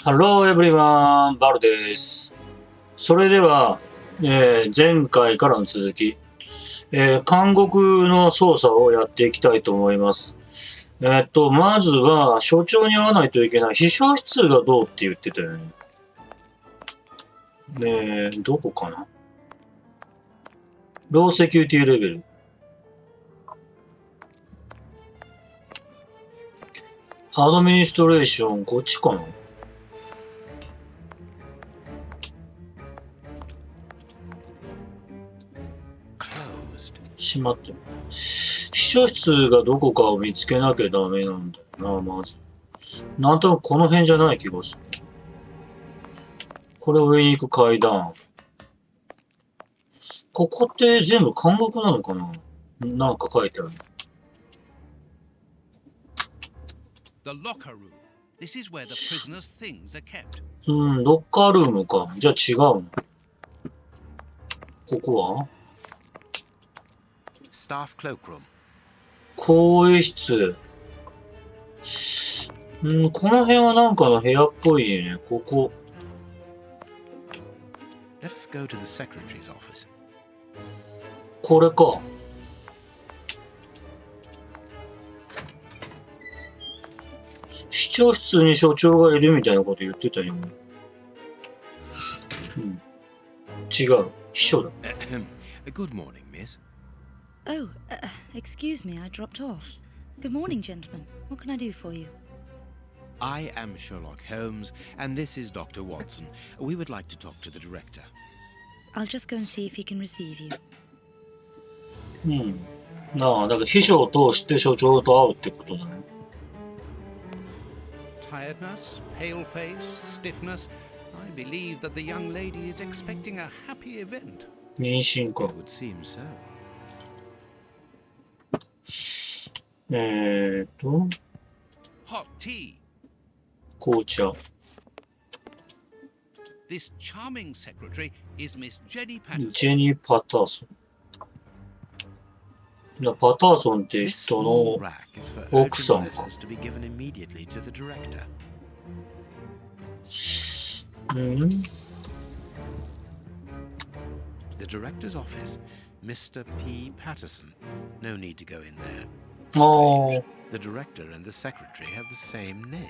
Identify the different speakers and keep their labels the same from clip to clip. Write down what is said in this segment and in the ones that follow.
Speaker 1: Hello everyone, バルです。それでは、前回からの続き、監獄の捜査をやっていきたいと思います。まずは、所長に会わないといけない秘書室がどうって言ってたよね。どこかな？ローセキュリティレベル。アドミニストレーション、こっちかな？しまってる。秘書室がどこかを見つけなきゃダメなんだよな、まず。なんとなくこの辺じゃない気がする。これ上に行く階段。ここって全部監獄なのかな？なんか書いてある。ロッカールームか。じゃあ違うの。ここは更衣室。この辺はなんかの部屋っぽいね。ここ。これか。市長室に所長がいるみたいなこと言ってたよね。違う。秘書だ。
Speaker 2: Good morning, miss.
Speaker 3: Oh, excuse me, I dropped off. Good morning, gentlemen. What can I do for you?
Speaker 2: I am Sherlock Holmes, and this is Dr. Watson. We would like to talk to the director.
Speaker 3: I'll just go and see if he can receive you.
Speaker 1: だから秘書を通して所長と会うってことだね。
Speaker 4: Tiredness, pale face, stiffness. I believe that the young lady is expecting a happy event.
Speaker 1: 妊娠か。
Speaker 2: It would seem so.
Speaker 4: Hot tea.
Speaker 1: 紅茶。
Speaker 4: This charming secretary is Miss Jenny Patterson.
Speaker 1: ジェニー・パターソン。パターソンって人の奥さんか。
Speaker 2: The director's office, Mr. P. Patterson. No need to go in there. The director and the secretary have the same name.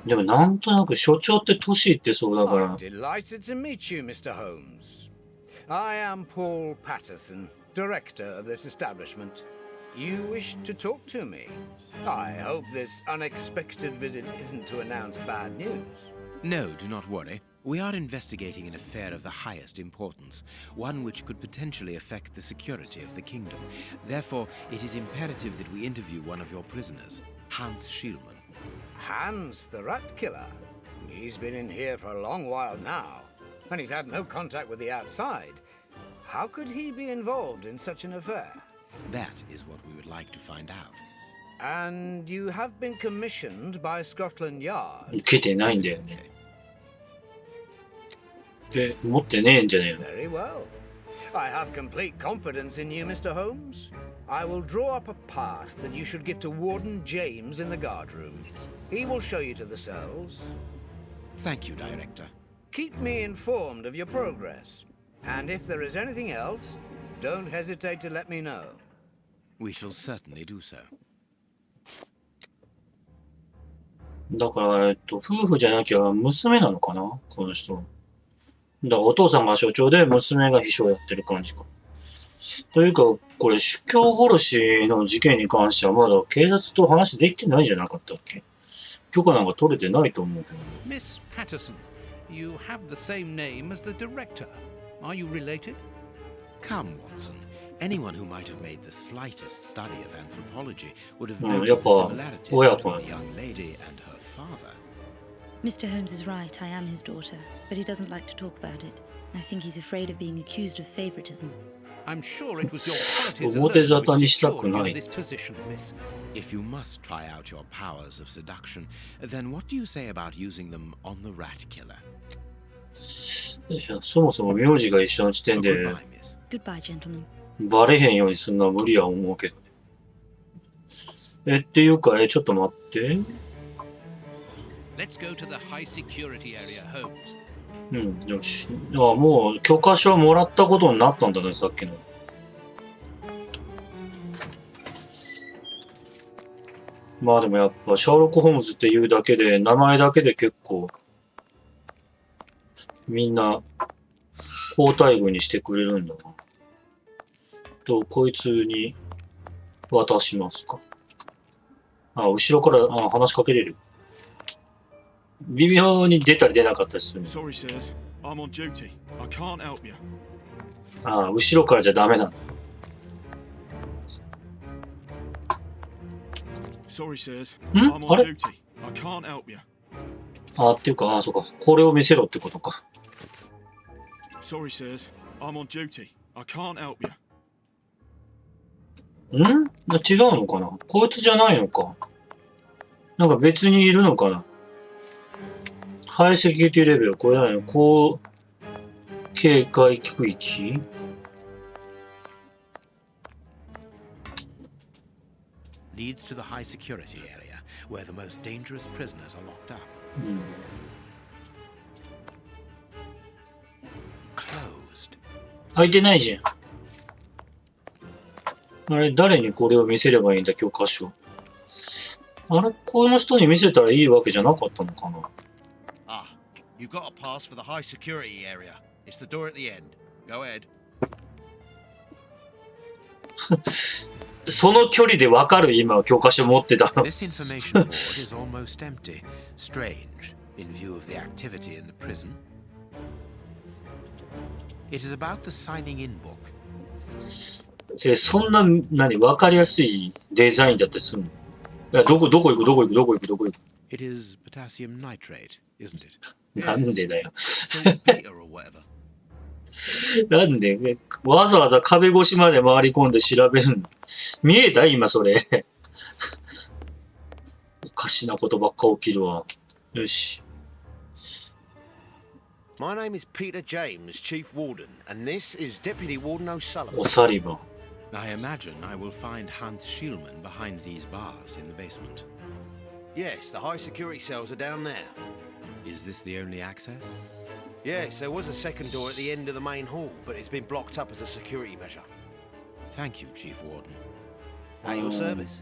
Speaker 1: でもなんとなく所長って年いってそうだから。
Speaker 5: Delighted to meet you, Mr. Holmes. I am Paul Patterson, director of this establishment. You wish to talk to me? I hope this unexpected visit isn't to announce bad news.
Speaker 2: No, do not worry. We are investigating an affair of the highest importance, one which could potentially affect the security of the kingdom. Therefore, it is imperative that we interview one of your prisoners, Hans Schielmann.
Speaker 5: Hans, the rat killer? He's been in here for a long while now, and he's had no contact with the outside. How could he be involved in such an affair?
Speaker 2: That is what we would like to find out.
Speaker 5: And you have been commissioned by Scotland Yard?
Speaker 1: 受けてないんだよね。持ってねえんじゃねえの。
Speaker 5: Very well. I have complete confidence in you, Mr. Holmes. I will draw up a pass that you should give to Warden James in the guard room. He will show you to the cells.
Speaker 2: Thank you, Director.
Speaker 5: Keep me informed of your progress. And if there is anything else, don't hesitate to let me know.
Speaker 2: We shall certainly do so.
Speaker 1: だから、夫婦じゃなきゃ娘なのかなこの人。だからお父さんが所長で娘が秘書をやってる感じか。というか、これ主教殺しの事件に関してはまだ警察と話できてないんじゃなかったっけ？許可なんか取れてないと思うけど。
Speaker 4: Miss Patterson, you have the same name as the director. Are you related?
Speaker 2: Come, Watson. Anyone who might have made the slightest study of anthropology would have noted the similarity between the young lady and her father.
Speaker 3: Mr. Holmes is right, I am his daughter, but he doesn't like to talk about it. I think he's afraid of being accused of favoritism.
Speaker 4: I'm sure it was your qualities alone which secured you this position, miss.
Speaker 2: If you must try out your powers of seduction, then what do you say about using them on the rat killer?
Speaker 1: そもそも名字が一緒の時点で
Speaker 3: Goodbye, gentlemen.
Speaker 1: バレへんようにするのは無理や思うけどね。っていうか、ちょっと待って。
Speaker 4: Let's go to the high security area, Holmes.
Speaker 1: うん、よし。あ、もう許可証もらったことになったんだね、さっきの。まあでもやっぱシャーロック・ホームズっていうだけで、名前だけで結構、みんな、好待遇にしてくれるんだな。と、こいつに渡しますか。あ、後ろから話しかけれる。微妙に出たり出なかったりする。
Speaker 6: Sorry, sirs. I'm on duty. I can't help you.
Speaker 1: あ、後ろからじゃダメなんだ。
Speaker 6: Sorry, sirs.
Speaker 1: ん
Speaker 6: I'm on
Speaker 1: あれ
Speaker 6: duty. I can't help you.
Speaker 1: あ、っていうか、あ、そうか。これを見せろってことか。
Speaker 6: Sorry, sirs. I'm on duty. I can't help you.
Speaker 1: ん？違うのかな？こいつじゃないのか。なんか別にいるのかな。ハイセキュリティレベル、これだよね。高警戒区域？
Speaker 2: Leads to the high security area, where the most dangerous prisoners are locked up.
Speaker 1: うん。
Speaker 2: Closed.
Speaker 1: 開いてないじゃん。あれ、誰にこれを見せればいいんだ、教科書。あれ、この人に見せたらいいわけじゃなかったのかな。
Speaker 7: Ah, you've got a pass for the high security area. It's the door at the end. Go ahead.
Speaker 1: その距離でわかる今、教科書持ってたの。
Speaker 2: This information board is almost empty. Strange, in view of the activity in the prison. It is about the signing in book.
Speaker 1: そんな、わかりやすいデザインだってするの？いや、どこ行く
Speaker 2: It is potassium nitrate, isn't it?
Speaker 1: なんでだよ。
Speaker 7: Peter or whatever.
Speaker 1: なんで、わざわざ壁越しまで回り込んで調べるの？見えた今それ。おかしなことばっか起きるわ。よし。
Speaker 7: My name is Peter James, Chief Warden, and this is Deputy Warden O'Sullivan.
Speaker 1: おサリバン。
Speaker 2: I imagine I will find Hans Schielman behind these bars in the basement.
Speaker 7: Yes, the high security cells are down there.
Speaker 2: Is this the only access?
Speaker 7: Yes, there was a second door at the end of the main hall, but it's been blocked up as a security measure.
Speaker 2: Thank you, Chief Warden.
Speaker 7: At your service.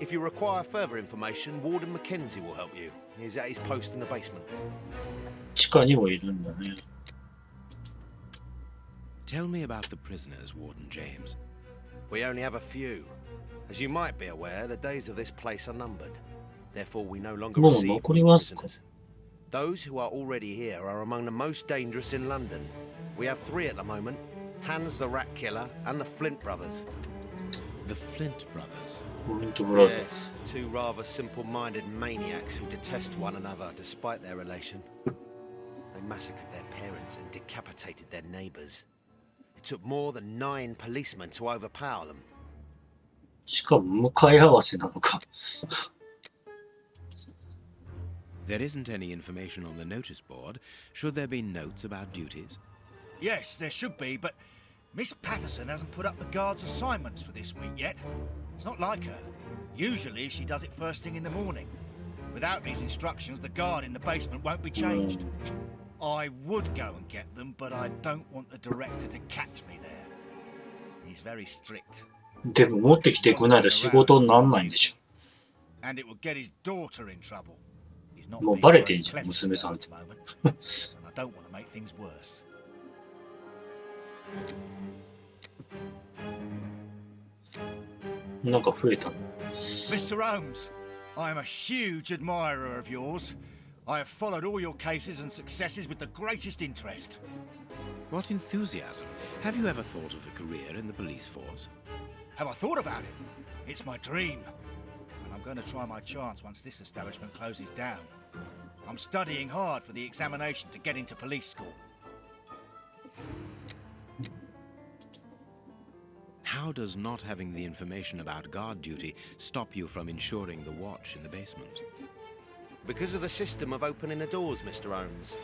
Speaker 7: If you require further information, Warden Mackenzie will help you. He's at his post in the basement.
Speaker 1: 地下にもいるんだね。
Speaker 2: Tell me about the prisoners, Warden James.
Speaker 7: We only have a few. As you might be aware, the days of this place are numbered. Therefore, we no longer
Speaker 1: もう
Speaker 7: receive
Speaker 1: 残
Speaker 7: new
Speaker 1: りますか？
Speaker 7: prisoners. Those who are already here are among the most dangerous in London. We have 3 at the moment: Hans the Rat Killer and the Flint Brothers.
Speaker 2: The Flint brothers.
Speaker 1: フロントブラザーズ。
Speaker 7: Yes, 2 rather simple-minded maniacs who detest one another despite their relation. They massacred their parents and decapitated their neighbors. It took more than 9 policemen to overpower them.
Speaker 1: しかも向かい合わせなのか。
Speaker 2: There isn't any information on the notice board. Should there be notes about duties?
Speaker 8: Yes, there should be, but Miss Patterson hasn't put up the guard's assignments for this week yet. It's not like her. Usually she does it first thing in the morning. Without these instructions, the guard in the basement won't be changed. I would go and get them, but I don't want the director to catch me there. He's very strict.
Speaker 1: でも持ってきてくれないと仕事になんないんでし
Speaker 8: And it will get his daughter in trouble. He's not
Speaker 1: ょ。もう
Speaker 8: being
Speaker 1: バレてん
Speaker 8: very
Speaker 1: じゃん、
Speaker 8: pleasant
Speaker 1: 娘さんっ
Speaker 8: at
Speaker 1: て
Speaker 8: the。moment. And I don't want to make things worse.
Speaker 1: なんか増えたね。
Speaker 8: Mr. Holmes, I am a huge admirer of yours. I have followed all your cases and successes with the greatest interest.
Speaker 2: What enthusiasm! Have you ever thought of a career in the police force?
Speaker 8: Have I thought about it? It's my dream. And I'm going to try my chance once this establishment closes down. I'm studying hard for the examination to get into police school.
Speaker 2: How does not having the information about guard duty stop you from ensuring the watch in the basement?
Speaker 7: Because of the system of opening the doors, Mr. Holmes.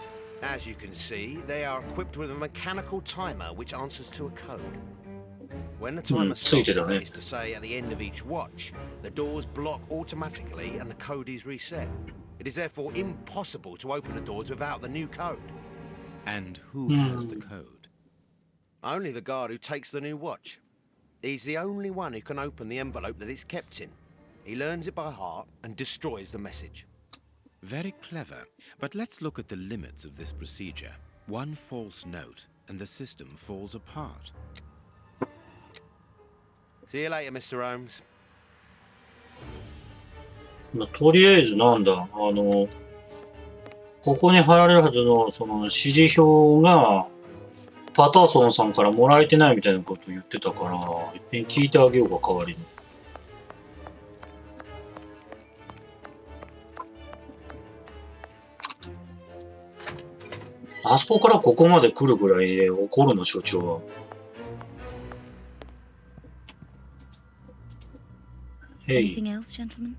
Speaker 7: As you can see, they are equipped with a mechanical timer which answers to a code. When the timer
Speaker 1: ついて
Speaker 7: stops,
Speaker 1: たね。
Speaker 7: that is to say at the end of each watch, the doors block automatically and the code is reset. It is therefore impossible to open the doors without the new code.
Speaker 2: And who has the code?
Speaker 7: Only the guard who takes the new watch. He's the only one who can open the envelope that it's kept in. He learns it by heart and destroys the message.
Speaker 2: Very clever. But let's look at the limits of this procedure. One false note, and the system falls apart.
Speaker 7: See you later, Mr. Holmes.
Speaker 1: まあ、とりあえずなんだ、ここに貼られるはずのその指示表がパターソンさんからもらえてないみたいなことを言ってたから、いっぺん聞いてあげようか、代わりに。あそこからここまで来るぐらいで怒るの、所長は。へい。
Speaker 3: Anything else, gentlemen?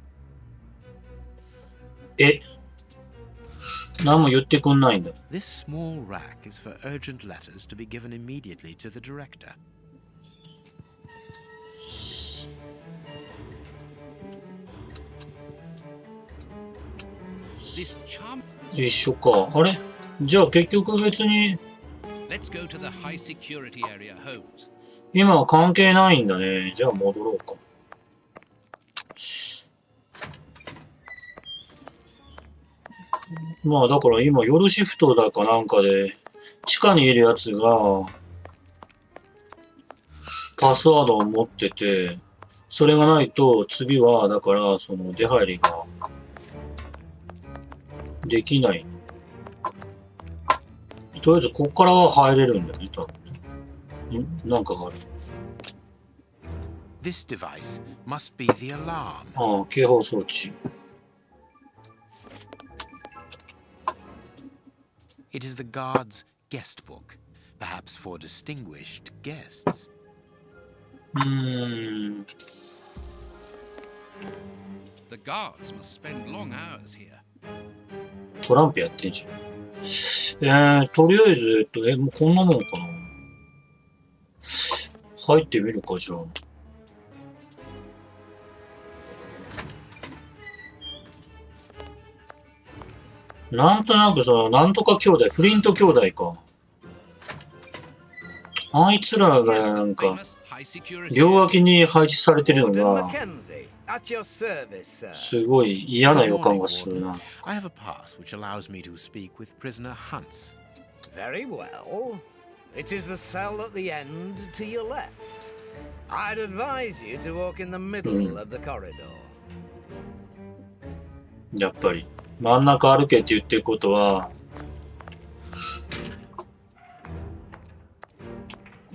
Speaker 1: え、何も言ってくんないんだ。
Speaker 2: This small rack is for urgent letters to be given immediately to the director.
Speaker 4: This charm.
Speaker 1: 一緒か。あれじゃあ結局別に
Speaker 4: Let's go to the high security area, Holmes.
Speaker 1: 今は関係ないんだね。じゃあ戻ろうか。まあだから今夜シフトだかなんかで地下にいるやつがパスワードを持ってて、それがないと次はだからその出入りができない。とりあえずこっからは入れるんだよね、多分ね。なんかがある。
Speaker 2: This device must be the alarm.
Speaker 1: ああ、警報装置。
Speaker 2: It is the guard's guest book, perhaps for distinguished guests.
Speaker 4: The guards must spend long hours here.
Speaker 1: トランプやってんじゃん。とりあえず、もうこんなもんかな。入ってみるか、じゃあ。なんとなくさ、なんとか兄弟、フリント兄弟か。あいつらがなんか、
Speaker 4: Famous high security.
Speaker 1: 両脇に配置されてるの
Speaker 5: Gordon
Speaker 1: が、
Speaker 5: Mackenzie, at your service, sir.
Speaker 1: すごい嫌な予感がするな。
Speaker 2: I have a pass which allows me to speak with prisoner Hunts.
Speaker 5: Very well. It is the cell at the end to your left. I'd advise you to walk in the middle of the corridor.
Speaker 1: やっぱり。真ん中歩けって言ってることは、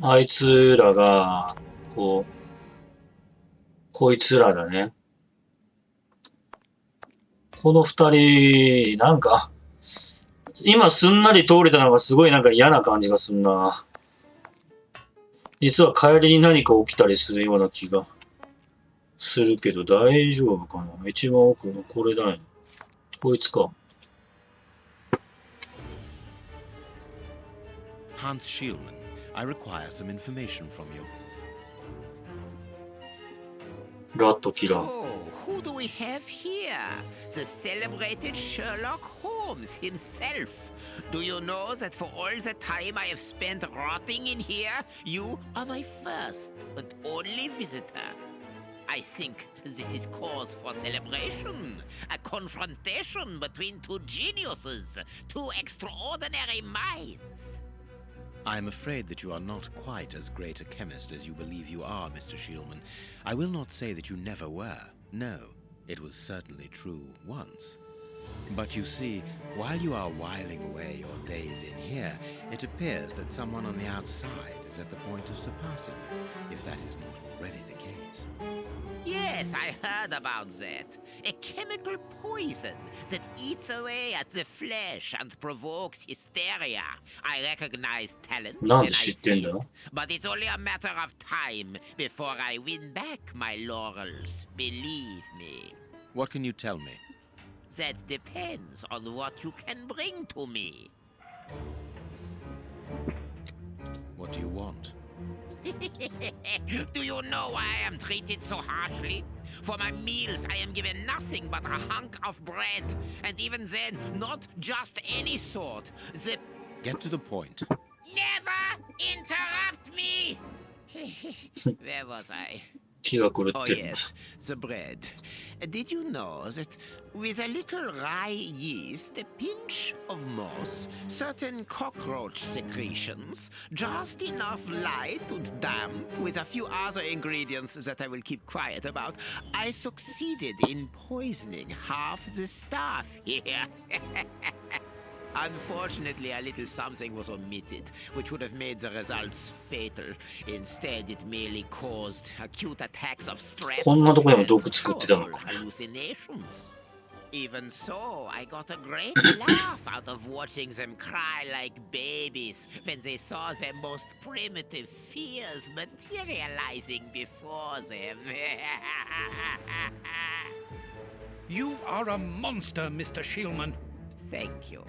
Speaker 1: あいつらが、こいつらだね。この二人、なんか、今すんなり通れたのがすごいなんか嫌な感じがすんな。実は帰りに何か起きたりするような気がするけど大丈夫かな。一番奥のこれだね。こいつか。
Speaker 2: Hans Schielman, I require some information from you.
Speaker 1: ラットキラー。
Speaker 9: So, who do we have here? The celebrated Sherlock Holmes himself. Do you know that for all the time I have spent rotting in here, you are my first and only visitor? I think this is cause for celebration. A confrontation between two geniuses, two extraordinary minds.
Speaker 2: I am afraid that you are not quite as great a chemist as you believe you are, Mr. Schielman. I will not say that you never were. No, it was certainly true once. But you see, while you are whiling away your days in here, it appears that someone on the outside is at the point of surpassing you, if that is not already the case.
Speaker 9: Yes, I heard about that. A chemical poison that eats away at the flesh and provokes hysteria. I recognize talent
Speaker 1: なん
Speaker 9: when
Speaker 1: で
Speaker 9: I
Speaker 1: 知ってん
Speaker 9: see
Speaker 1: だ
Speaker 9: it, but it's only a matter of time before I win back my laurels. Believe me.
Speaker 2: What can you tell me?
Speaker 9: That depends on what you can bring to me.
Speaker 2: What do you want?
Speaker 9: Do you know why I am treated so harshly? For my meals, I am given nothing but a hunk of bread, and even then, not just any sort. The
Speaker 2: Get to the point.
Speaker 9: Never interrupt me! Where was I?
Speaker 1: 気が狂
Speaker 9: Oh,
Speaker 1: ってるんだ。
Speaker 9: yes, the bread. Did you know that with a little rye yeast, a pinch of moss, certain cockroach secretions, just enough light and damp, with a few other ingredients that I will keep quiet about, I succeeded in poisoning half the staff here. Unfortunately, a little something was omitted, which would have made the results fatal. Instead, it merely caused acute attacks of stress
Speaker 1: こんなとこでも
Speaker 9: and
Speaker 1: 毒作ってたの
Speaker 9: powerful
Speaker 1: か。
Speaker 9: hallucinations. Even so, I got a great laugh out of watching them cry like babies when they saw their most primitive fears materializing before them.
Speaker 4: You are a monster, Mr. Shieldman.
Speaker 9: Thank you.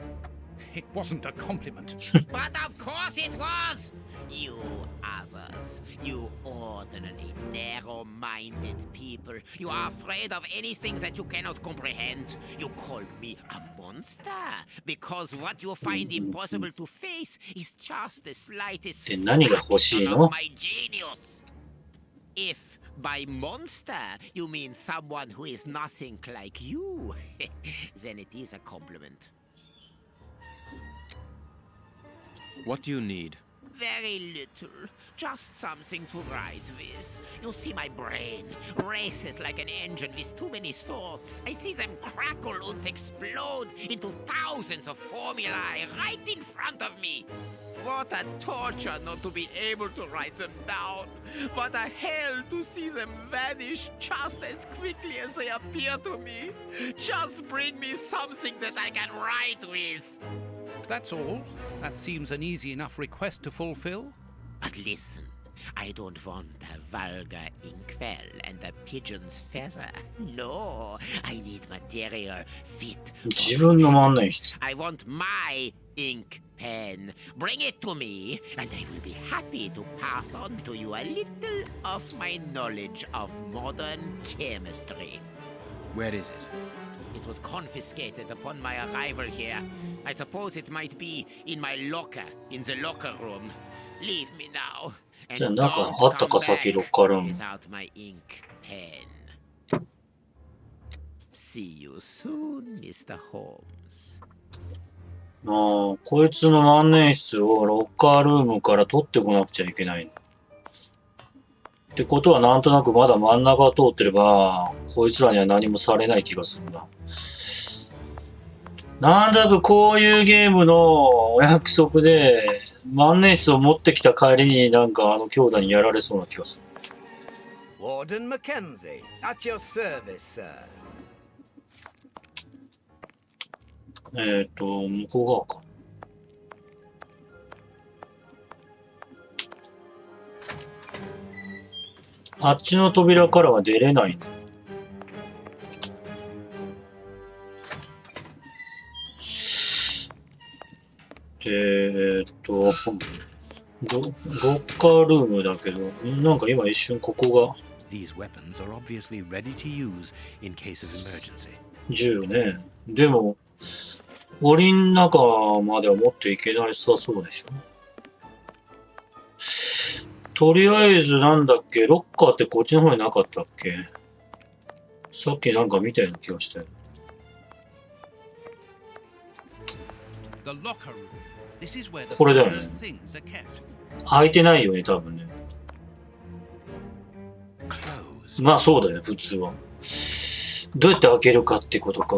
Speaker 4: It wasn't a compliment.
Speaker 9: But of course it was! You others, you ordinary, narrow-minded people, you are afraid of anything that you cannot comprehend. You called me a monster because what you find impossible to face is just the slightest
Speaker 1: で、何が欲しい
Speaker 9: fraction
Speaker 1: の？
Speaker 9: of my genius. If by monster you mean someone who is nothing like you, then it is a compliment.
Speaker 2: What do you need?
Speaker 9: Very little. Just something to write with. You see, my brain races like an engine with too many thoughts. I see them crackle and explode into thousands of formulae right in front of me. What a torture not to be able to write them down. What a hell to see them vanish just as quickly as they appear to me. Just bring me something that I can write with.
Speaker 4: That's all. That seems an easy enough request to fulfill.
Speaker 9: But listen, I don't want a vulgar inkwell and a pigeon's feather. No, I need material fit.
Speaker 1: 自分の万年筆。
Speaker 9: I want my ink pen. Bring it to me, and I will be happy to pass on to you a little of my knowledge of modern chemistry.
Speaker 2: Where is it?
Speaker 9: It was confiscated upon my arrival here. I suppose it might be in my locker, in the locker room. Leave me now.
Speaker 1: じゃあ
Speaker 9: And
Speaker 1: 中
Speaker 9: don't
Speaker 1: あったか
Speaker 9: come
Speaker 1: 先
Speaker 9: back
Speaker 1: ロッカールーム。
Speaker 9: without my ink pen. See you soon, Mr. Holmes.
Speaker 1: ああ、こいつの万年筆をロッカールームから取ってこなくちゃいけない。ってことはなんとなくまだ真ん中を通ってれば、こいつらには何もされない気がするな。なんとなくこういうゲームのお約束で、万年筆を持ってきた帰りになんか兄弟にやられそうな気がする。
Speaker 5: Warden Mackenzie, at your service, sir.
Speaker 1: 向こう側か。あっちの扉からは出れないんだ。ロッカールームだけど、なんか今一瞬ここが
Speaker 2: These weapons are obviously ready to use in case of emergency.
Speaker 1: 銃ね。でも、檻の中までは持っていけないさそうでしょ。とりあえずなんだっけ、ロッカーってこっちの方になかったっけ。さっきなんか見たような気がしたよ。
Speaker 8: The locker room. This is where the
Speaker 1: これだよね。
Speaker 8: prisoner's things are kept.
Speaker 1: 開いてないよね、多分ね。まあそうだよね、普通は。どうやって開けるかってことか。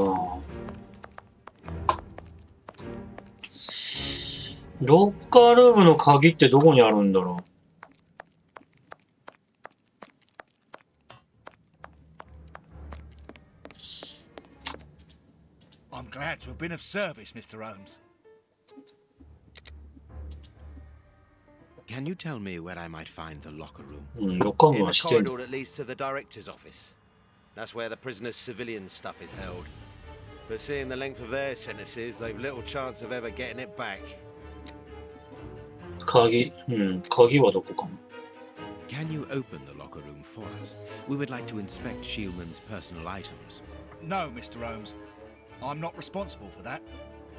Speaker 1: ロッカールームの鍵ってどこにあるんだろう。
Speaker 8: I'm glad to have been of service, Mr. Holmes.
Speaker 2: Can you tell me where I might find the locker room?
Speaker 1: ロッカールー
Speaker 7: In
Speaker 1: ムは
Speaker 7: the
Speaker 1: してんだ。
Speaker 7: corridor that leads to the director's office. That's where the prisoners' civilian stuff is held. But seeing the length of their sentences, they've little chance of ever getting it back.
Speaker 1: 鍵はどこかな。
Speaker 2: Can you open the locker room for us? We would like to inspect Shieldman's personal items.
Speaker 8: No, Mr. Holmes. I'm not responsible for that.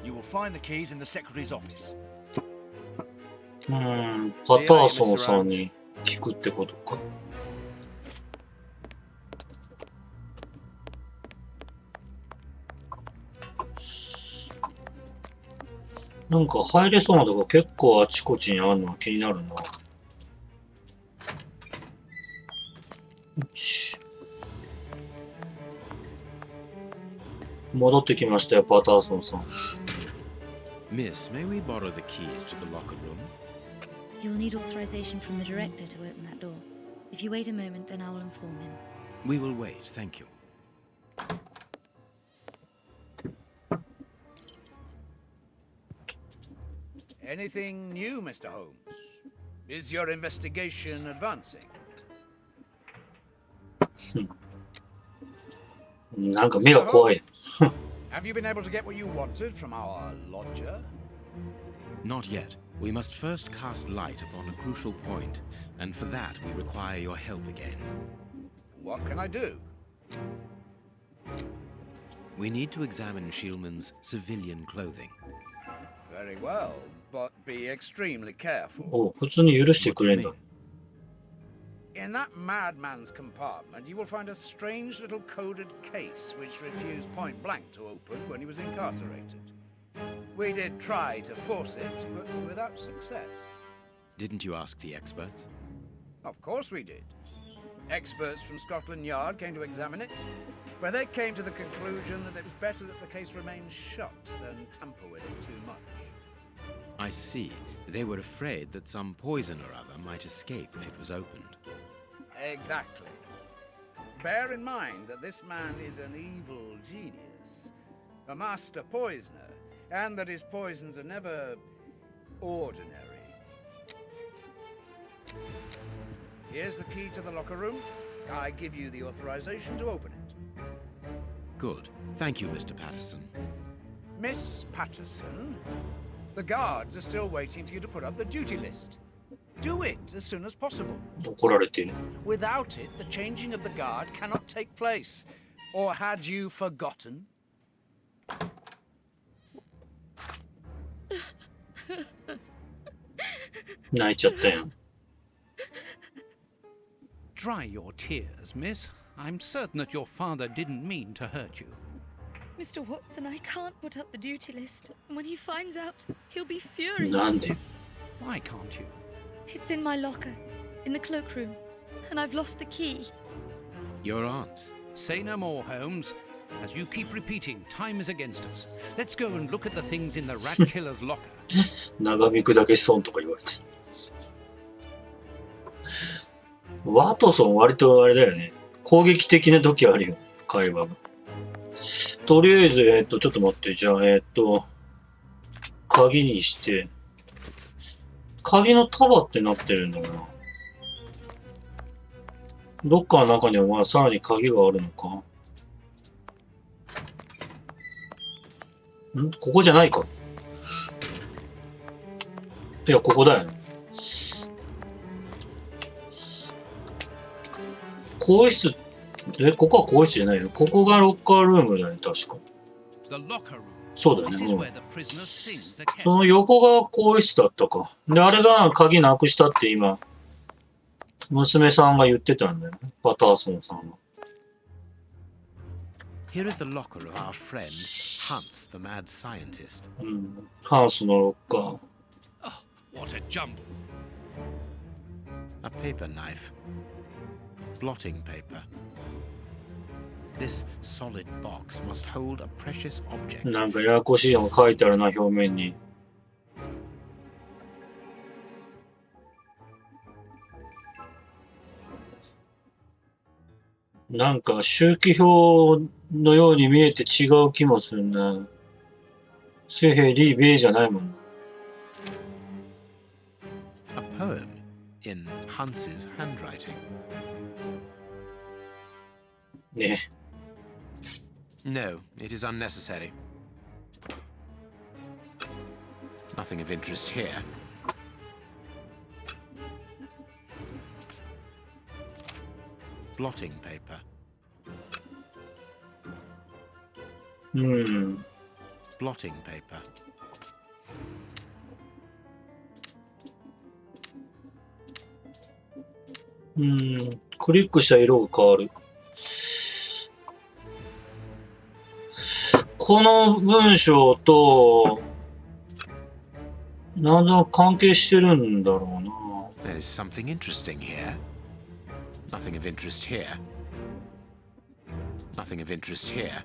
Speaker 8: You will find the keys in the secretary's office.
Speaker 1: パターソンさんに聞くってことか。なんか入れそうなとこ結構あちこちにあるのは気になるな。戻ってきましたよ、パターソンさん。
Speaker 2: Miss, may we borrow the keys to the locker room?
Speaker 3: You'll need authorization from the director to open that door. If you wait a moment, then I will inform him.
Speaker 2: We will wait, thank you.
Speaker 5: Anything new, Mr. Holmes? Is your investigation advancing?
Speaker 1: なんか目が怖い。
Speaker 5: Have you been able to get what you wanted from our lodger?
Speaker 2: Not yet. We must first cast light upon a crucial point, and for that we require your help again.
Speaker 5: What can I do?
Speaker 2: We need to examine Shieldman's civilian clothing.
Speaker 5: Very well, but be extremely careful.
Speaker 1: お、普通に許してくれんだ。
Speaker 5: In that madman's compartment, you will find a strange little coded case which refused point blank to open when he was incarcerated. We did try to force it, but without success.
Speaker 2: Didn't you ask the experts?
Speaker 5: Of course we did. Experts from Scotland Yard came to examine it, but they came to the conclusion that it was better that the case remained shut than tamper with it too much.
Speaker 2: I see. They were afraid that some poison or other might escape if it was opened.
Speaker 5: Exactly. Bear in mind that this man is an evil genius, a master poisoner, and that his poisons are never ordinary. Here's the key to the locker room. I give you the authorization to open it.
Speaker 2: Good. Thank you, Mr. Patterson.
Speaker 5: Miss Patterson, the guards are still waiting for you to put up the duty list. Do it as soon as possible.
Speaker 1: 怒られている。
Speaker 5: Without it, the changing of the guard cannot take place. Or had you forgotten? ?
Speaker 1: 泣いちゃったやん。
Speaker 4: Dry your tears, miss. I'm certain that your father didn't mean to hurt you.
Speaker 3: Mr. Watson, I can't put up the duty list. When he finds out, he'll be furious.
Speaker 1: なんで
Speaker 4: Why can't you?
Speaker 3: It's in my locker, in the cloakroom, and I've lost the key.
Speaker 2: Your aunt.
Speaker 4: Say no more, Holmes. As you keep repeating, time is against us. Let's go and look at the things in the rat killer's locker.
Speaker 1: 長引くだけ損とか言われて。ワトソン割とあれだよね。攻撃的な時あるよ。会話が。とりあえず、ちょっと待って。じゃあ、鍵にして。鍵の束ってなってるんだよな。どっかの中にはまあさらに鍵があるのか。ここじゃないか。いや、ここだよね。更衣室、ここは更衣室じゃないよ。ここがロッカールームだよね、確か。そうだよね。その横が更衣室だったか。で、あれが鍵なくしたって今、娘さんが言ってたんだよね。パターソンさんは。
Speaker 2: Here is the locker of our friend, Hans, the mad scientist.
Speaker 1: ハンスのロッカー。
Speaker 4: Oh, what a jumble.
Speaker 2: A paper knife. Blotting paper. This solid box must hold a precious object.
Speaker 1: なんかややこしいのが書いてあるな、表面に。なんか周期表のように見えて違う気もするな。セヘリーベイじゃないもん。
Speaker 2: A poem in Hans's handwriting.
Speaker 1: ね。
Speaker 2: No, it is unnecessary. Nothing of interest here. Blotting paper.
Speaker 1: うん。
Speaker 2: Blotting paper.
Speaker 1: うん。クリックしたら色が変わる。この文章と、なんだか関係してるんだろうな。
Speaker 2: There is something interesting here. Nothing of interest here. Nothing of interest here.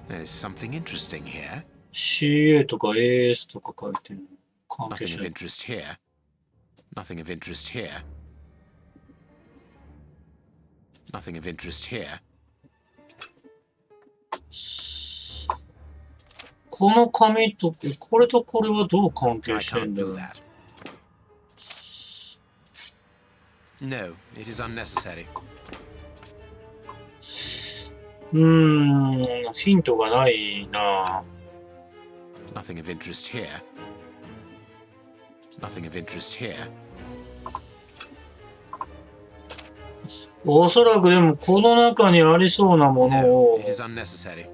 Speaker 2: There is something interesting here.
Speaker 1: CA とか AS とか書いてる。関係
Speaker 2: Nothing
Speaker 1: し
Speaker 2: of
Speaker 1: ない。
Speaker 2: interest here. Nothing of interest here. Nothing of interest here.
Speaker 1: この紙と、これとこれはどう関
Speaker 2: I
Speaker 1: 係してん
Speaker 2: can't
Speaker 1: だ
Speaker 2: do
Speaker 1: ろう。
Speaker 2: that. No, it is unnecessary.
Speaker 1: ヒントがないな。
Speaker 2: Nothing of interest here. Nothing of interest here.
Speaker 1: おそらくでもこの中にありそうなもの
Speaker 2: No,
Speaker 1: を
Speaker 2: it is unnecessary.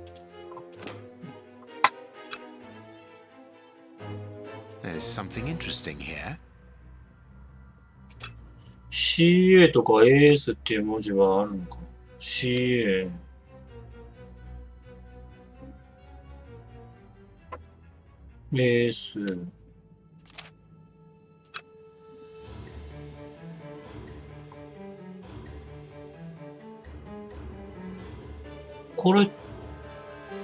Speaker 2: There is something interesting here.
Speaker 1: CA とか AS っていう文字はあるのかな。 CA。AS。これ、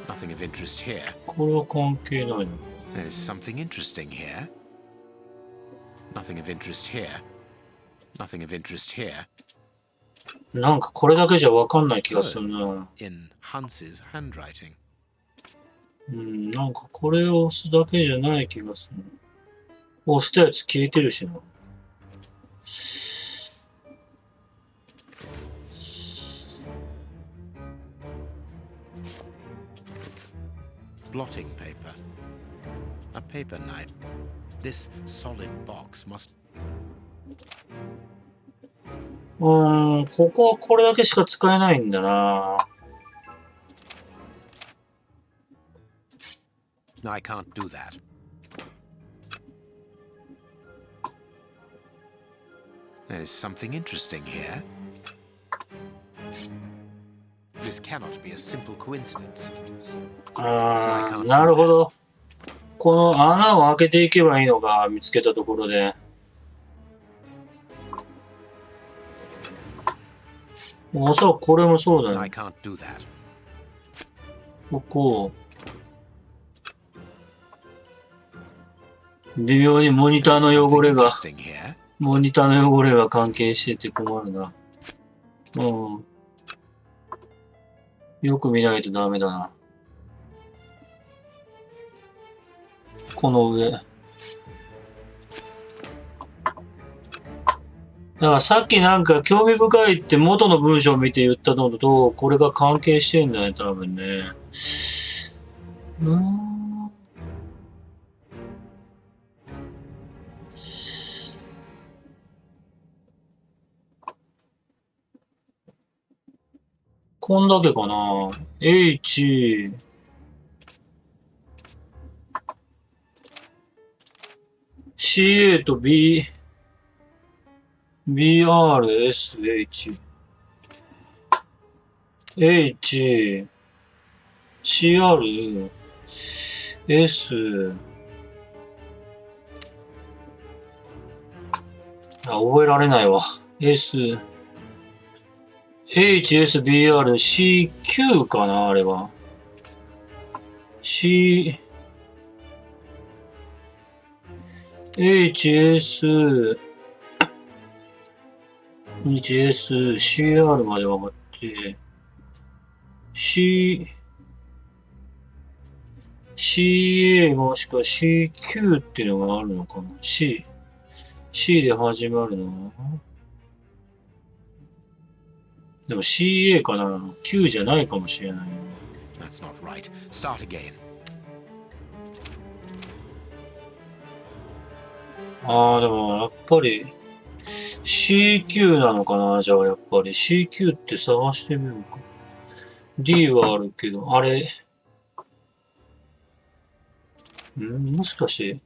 Speaker 2: Nothing of interest here.
Speaker 1: これは関係ないの。
Speaker 2: There is something interesting here. Nothing of interest here. Nothing of interest here.
Speaker 1: なんかこれだけじゃわかんない気がするな。
Speaker 2: In Hans's handwriting.
Speaker 1: なんかこれを押すだけじゃない気がする。押したやつ消えてるしな。
Speaker 2: Blotting paper. A paper knife. This solid box must.
Speaker 1: ここはこれだけしか使えないんだな。
Speaker 2: I can't do that. There is something interesting here. This cannot be a simple coincidence.
Speaker 1: なるほど。この穴を開けていけばいいのか、見つけたところで。おそらくこれもそうだ
Speaker 2: I
Speaker 1: ね。
Speaker 2: can't do that.
Speaker 1: ここ。微妙にモニターの
Speaker 2: Something
Speaker 1: 汚れが、
Speaker 2: interesting here.
Speaker 1: モニターの汚れが関係してて困るな。よく見ないとダメだな。この上。だからさっきなんか興味深いって元の文章を見て言ったのと、これが関係してんだね、多分ね。こんだけかな。H、CA と B、BR、SH、H、CR、S、覚えられないわ。S、HSBR、CQ かなあれは。C、HS、CR まで分かって、CA もしくは CQ っていうのがあるのかな C で始まるのでも CA かな ?Q じゃないかもしれないな。
Speaker 2: That's not right. Start again.
Speaker 1: でもやっぱり CQ なのかな、じゃあやっぱり CQ って探してみようか。D はあるけど、あれ、もしかして、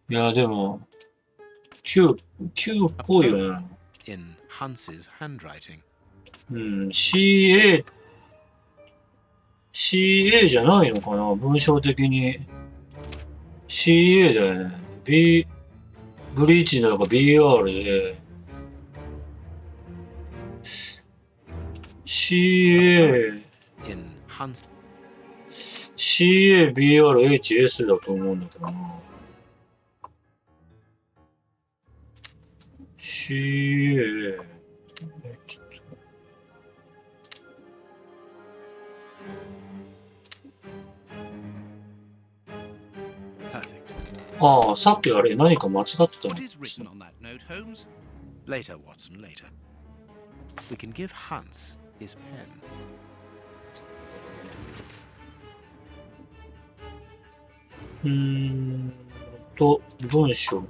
Speaker 1: いや、でも、Q っぽいよね。
Speaker 2: In Hans's handwriting.
Speaker 1: CA じゃないのかな、文章的に。CA だよね。ブリーチなのか BR で。CABRHS だと思うんだけどな。CA。ああ、さっきあれ何か間違ってたの。
Speaker 4: What is written on that note, Holmes?
Speaker 2: Later, Watson, later. We can give Hans his pen.
Speaker 1: 文章。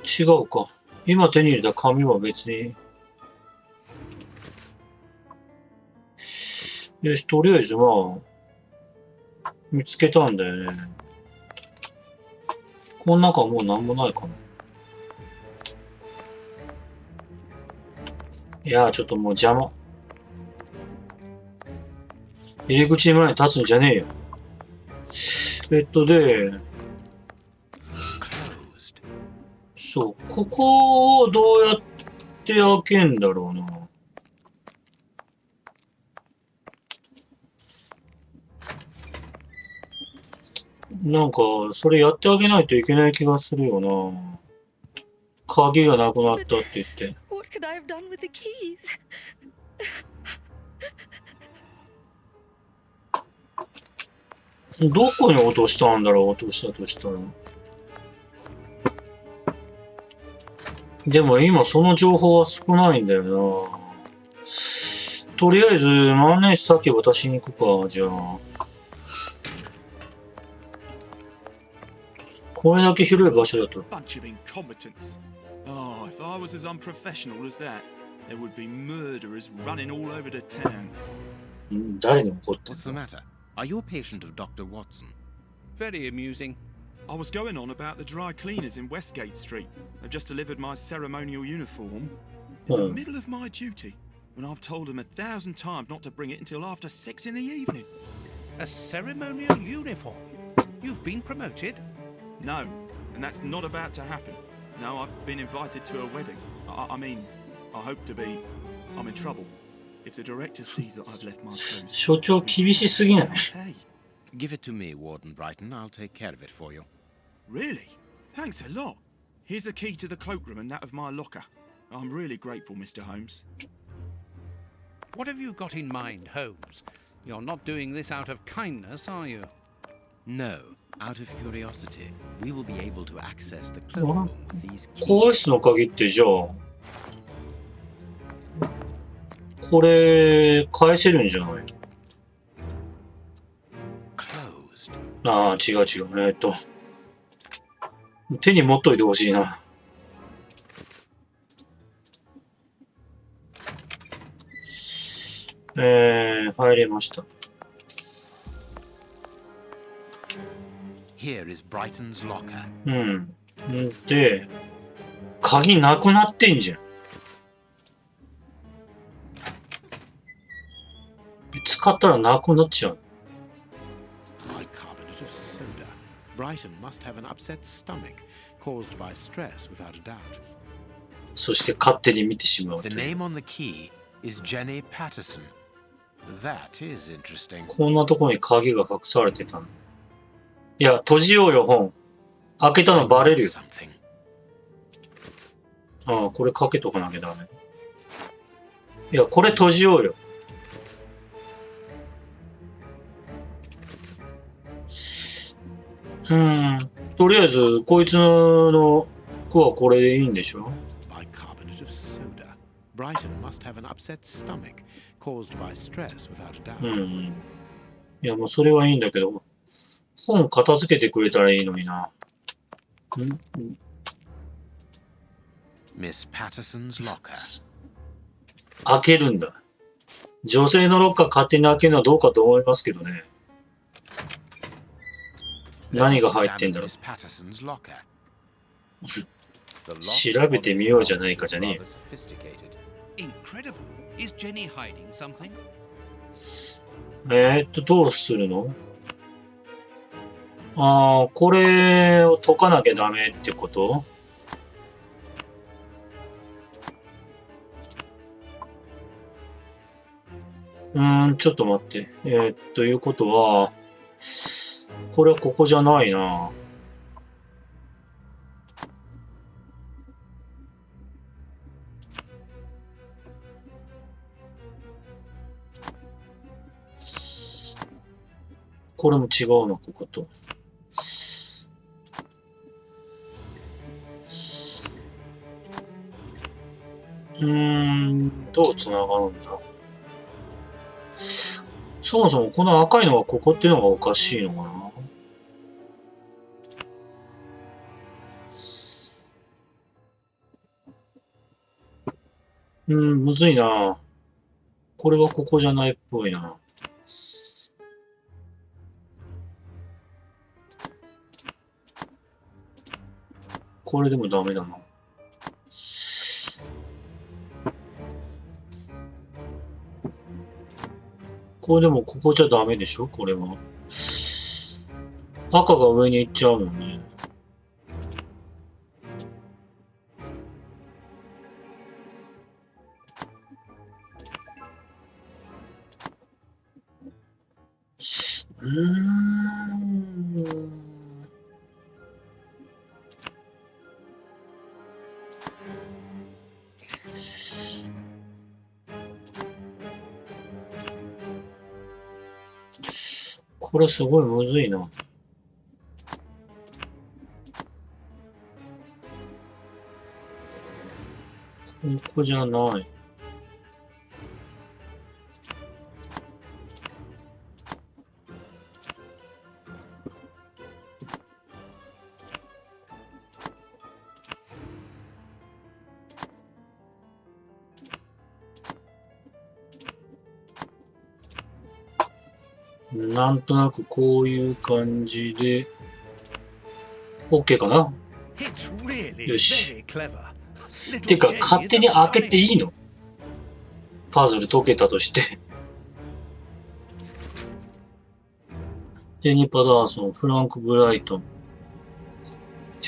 Speaker 1: 違うか。今手に入れた紙は別に。よし、とりあえずまあ、見つけたんだよね。この中はもうなんもないかな。いやー、ちょっともう邪魔。入り口前に立つんじゃねえよ。で、そう、ここをどうやって開けんだろうな。なんか、それやってあげないといけない気がするよな。鍵がなくなったって言って。
Speaker 3: What could I have done with the keys?
Speaker 1: どこに落としたんだろう、落としたとしたら。でも今その情報は少ないんだよな。とりあえず万年筆先渡しに行くか、じゃあ。これだけ広い場所だと。
Speaker 6: Bunch of incompetents. Oh, if I was as unprofessional as that, there would be murderers running all over the town.
Speaker 1: 誰に怒ってん
Speaker 2: What's the matter? Are you a patient of Dr. Watson?
Speaker 4: Very amusing.
Speaker 6: I was going on about the dry cleaners in Westgate Street. They've just delivered my ceremonial uniform in the middle of my duty, when I've told them 1,000 times not to bring it until after 6 in the evening.
Speaker 4: A ceremonial uniform? You've been promoted?
Speaker 6: No, and that's not about to happen. No, I've been invited to a wedding. I mean, I hope to be. I'm in trouble. If the director sees that I've left my clothes...
Speaker 1: 所長厳しすぎない。
Speaker 6: Hey,
Speaker 2: Give it to me, Warden Brighton. I'll take care of it for you.
Speaker 6: really? Thanks a lot. Here's the key to the cloakroom and that of my locker. I'm really grateful, Mr. Holmes.
Speaker 4: What have you got in mind, Holmes? You're not doing this out of kindness, are you?
Speaker 2: No, out of curiosity, we will be able to access the cloakroom with these
Speaker 1: 更衣
Speaker 2: keys.
Speaker 1: 室の鍵ってじゃあ、これ返せるんじゃない？
Speaker 2: Closed.
Speaker 1: ああ、違う違う。手に持っといてほしいな。入れました。
Speaker 2: Here is Brighton's locker.
Speaker 1: で、鍵なくなってんじゃん。使ったらなくなっちゃう。
Speaker 2: Bicarbonate of soda. Brighton must have an upset stomach caused by stress, without a doubt.
Speaker 1: そして勝手に見てしまうと
Speaker 2: The
Speaker 1: いう。
Speaker 2: name on the key is Jenny Patterson. That is interesting.
Speaker 1: こんなところに鍵が隠されてたの。いや、閉じようよ、本。開けたのバレるよ。
Speaker 2: Something.
Speaker 1: ああ、これかけとかなきゃダメ。いや、これ閉じようよ。とりあえず、こいつの句はこれでいいんでしょ？
Speaker 2: Bicarbonate of soda. Brighton must have an upset stomach caused by stress, without a doubt.
Speaker 1: いや、もうそれはいいんだけど、本片付けてくれたらいいのにな。
Speaker 2: Miss Patterson's locker.
Speaker 1: 開けるんだ。女性のロッカー勝手に開けるのはどうかと思いますけどね。何が入ってんだろう。
Speaker 2: Miss Patterson's locker.
Speaker 1: 調べてみようじゃないかじゃねえよ。
Speaker 4: Incredible. Is Jenny hiding something?
Speaker 1: どうするの？これを解かなきゃダメってこと？ちょっと待って。ということは、これはここじゃないな。これも違うな、ここと。どうつながるんだ。そもそもこの赤いのがここっていうのがおかしいのかな。むずいな。これはここじゃないっぽいな。これでもダメだな。これでもここじゃダメでしょ、これは。赤が上に行っちゃうもんね。これすごいむずいな。ここじゃない。なんとなくこういう感じで OK かな。よし。てか勝手に開けていいの？パズル解けたとして。ジェニー・パターソン、フランク・ブライトン。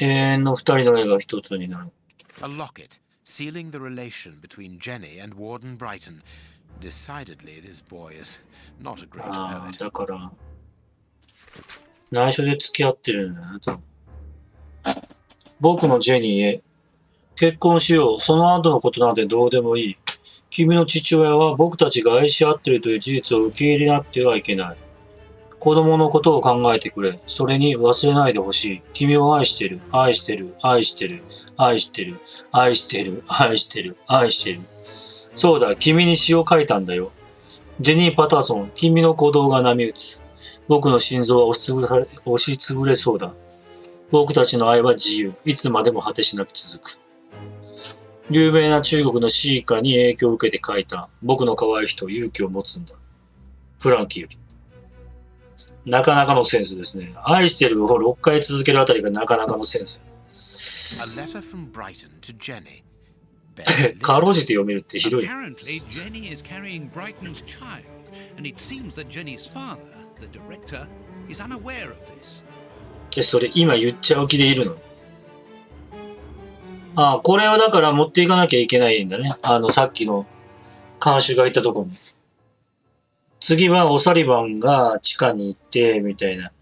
Speaker 1: 永遠の二人の絵が一つになる。
Speaker 2: A locket sealing the relation between Jenny and Warden Brighton. Decidedly, this boy is not a great poet.
Speaker 1: だから、内緒で付き合ってるんだなと。僕のジェニーへ、結婚しよう。その後のことなんてどうでもいい。君の父親は僕たちが愛し合っているという事実を受け入れなくてはいけない。子供のことを考えてくれ。それに忘れないでほしい。君を愛してる。愛してる。愛してる。愛してる。愛してる。愛してる。愛してる。そうだ、君に詩を書いたんだよ。ジェニー・パターソン、君の鼓動が波打つ。僕の心臓は押しつぶれそうだ。僕たちの愛は自由。いつまでも果てしなく続く。有名な中国の詩歌に影響を受けて書いた。僕の可愛い人、勇気を持つんだ。フランキーより。なかなかのセンスですね。愛してるを6回続けるあたりがなかなかのセンス。
Speaker 2: A letter from Brighton to Jenny.
Speaker 1: かろうじて読めるってひどい。
Speaker 4: Apparently, Jenny is carrying Brighton's child, and it seems that Jenny's father, the director, is unaware of this.
Speaker 1: それ今言っちゃう気でいるの？これをだから持っていかなきゃいけないんだね。さっきの看守がいたところに。次はオサリバンが地下に行って、みたいな。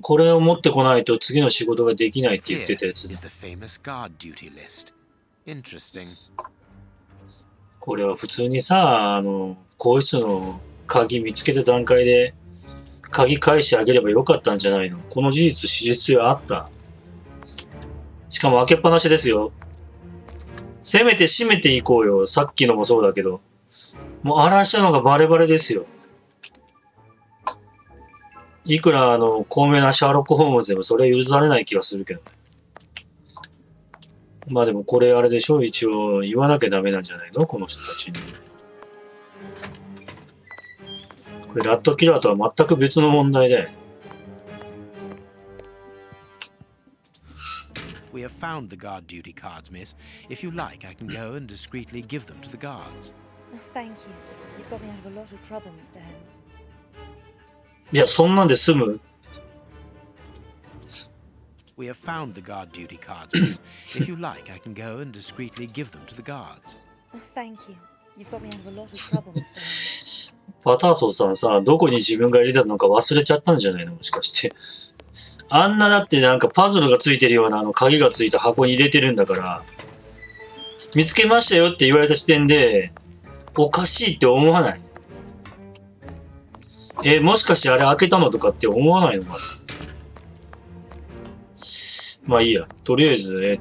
Speaker 1: これを持ってこないと次の仕事ができないって言ってたやつ。これは普通にさ、更衣室の鍵見つけた段階で鍵返してあげればよかったんじゃないの？この事実史実はあった。しかも開けっぱなしですよ。せめて閉めていこうよ。さっきのもそうだけど。もう荒らしたのがバレバレですよ。いくら高名なシャーロック・ホームズでもそれ許されない気がするけどね。まあでもこれあれでしょ、一応言わなきゃダメなんじゃないのこの人たちに。これラットキラーとは全く別の問題で。
Speaker 2: We have found the guard duty cards, miss. If you like, I can go and discreetly give them to the guards.
Speaker 3: Oh, thank you. You've got me out of a lot of trouble, Mr. Holmes.
Speaker 1: いや、そんなんで済む？
Speaker 2: We have found the guard duty cards, miss. If you like, I can go and discreetly give them to the guards.
Speaker 3: Oh, thank you. You've got me out of a lot of trouble, Mr. Holmes.
Speaker 1: パターソンさんさ、どこに自分が入れたのか忘れちゃったんじゃないのもしかして。あんなだってなんかパズルがついてるような鍵がついた箱に入れてるんだから、見つけましたよって言われた時点で、おかしいって思わない？もしかしてあれ開けたのとかって思わないのかな？まあいいや。とりあえず、
Speaker 7: Sorry,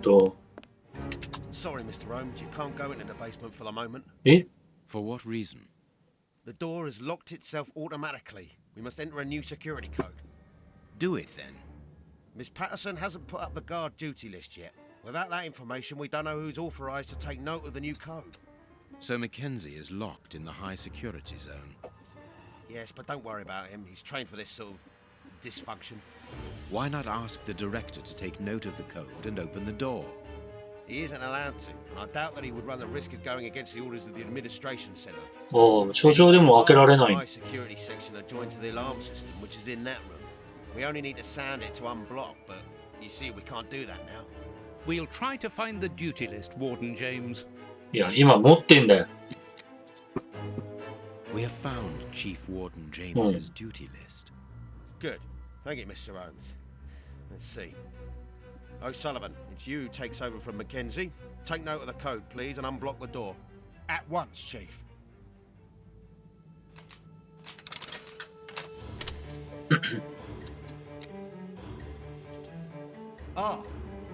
Speaker 7: Mr. Holmes, you can't go into the basement for the moment.
Speaker 2: For what reason?
Speaker 7: The door has locked itself automatically. We must enter a new security code.
Speaker 2: Do it then.
Speaker 7: Miss Patterson hasn't put up the guard duty list yet. Without that information, we don't know who's authorized to take note of the new code.
Speaker 2: So Mackenzie is locked in the high security zone.
Speaker 7: Yes, but don't worry about him. He's trained for this sort of dysfunction.
Speaker 2: Why not ask the director to take note of the code and open the door?
Speaker 7: He isn't allowed to, and I doubt that he would run the risk of going against the orders of the administration center.
Speaker 1: 所長でも開けられない。
Speaker 7: The high security section are joined to the alarm system, which is in that room. We only need to sound it to unblock, but you see, we can't do that now.
Speaker 4: We'll try to find the duty list, Warden James.
Speaker 1: いや、今持ってんだよ。
Speaker 2: We have found Chief Warden James's duty list.
Speaker 7: Good. Thank you, Mr. Holmes. Let's see. O'Sullivan, it's you who takes over from Mackenzie. Take note of the code, please, and unblock the door.
Speaker 8: At once, Chief.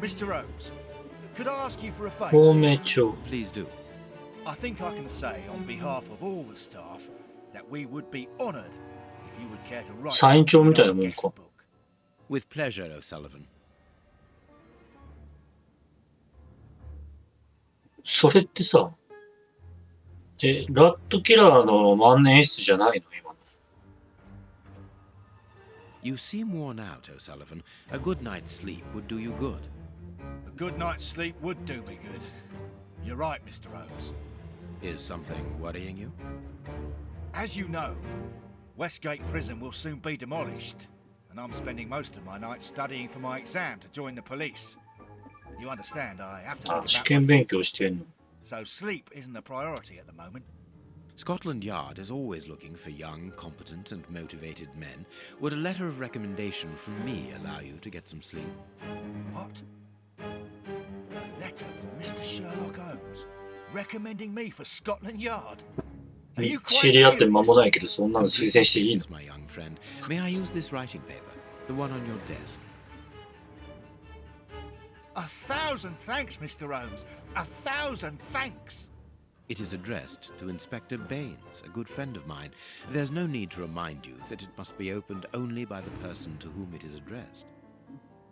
Speaker 8: Mr. Holmes, could I ask you for a favour?
Speaker 1: 方面長。
Speaker 2: Please do.
Speaker 8: I think I can say on behalf of all the staff that we would be honoured if you would care to write
Speaker 1: サイン帳みたいなもん
Speaker 8: guest
Speaker 1: か。
Speaker 8: book.
Speaker 2: With pleasure, O'Sullivan.
Speaker 1: それってさ、ラットキラーの万年筆じゃないの今の。
Speaker 2: You seem worn out, O'Sullivan. A good night's sleep would do you good.
Speaker 8: A good night's sleep would do me good. You're right, Mr. Holmes.
Speaker 2: Is something worrying you?
Speaker 8: As you know, Westgate Prison will soon be demolished, and I'm spending most of my nights studying for my exam to join the police. You understand, I have to
Speaker 1: あ、
Speaker 8: think
Speaker 1: 試
Speaker 8: about
Speaker 1: 験
Speaker 8: my
Speaker 1: 勉強してんの。
Speaker 8: so sleep isn't a priority at the moment.
Speaker 2: Scotland Yard is always looking for young, competent, and motivated men. Would a letter of recommendation from me allow you to get some sleep?
Speaker 8: What? A letter from Mr. Sherlock Holmes recommending me for Scotland Yard? Are you
Speaker 1: 知
Speaker 8: quite
Speaker 1: り合って間
Speaker 8: serious?
Speaker 1: もないけど、そんなの推薦していいの？
Speaker 2: Yes, my young friend. May I use this writing paper? The one on your desk.
Speaker 8: 1,000 thanks, Mr. Holmes. 1,000 thanks.
Speaker 2: It is addressed to Inspector Baines, a good friend of mine. There's no need to remind you that it must be opened only by the person to whom it is addressed.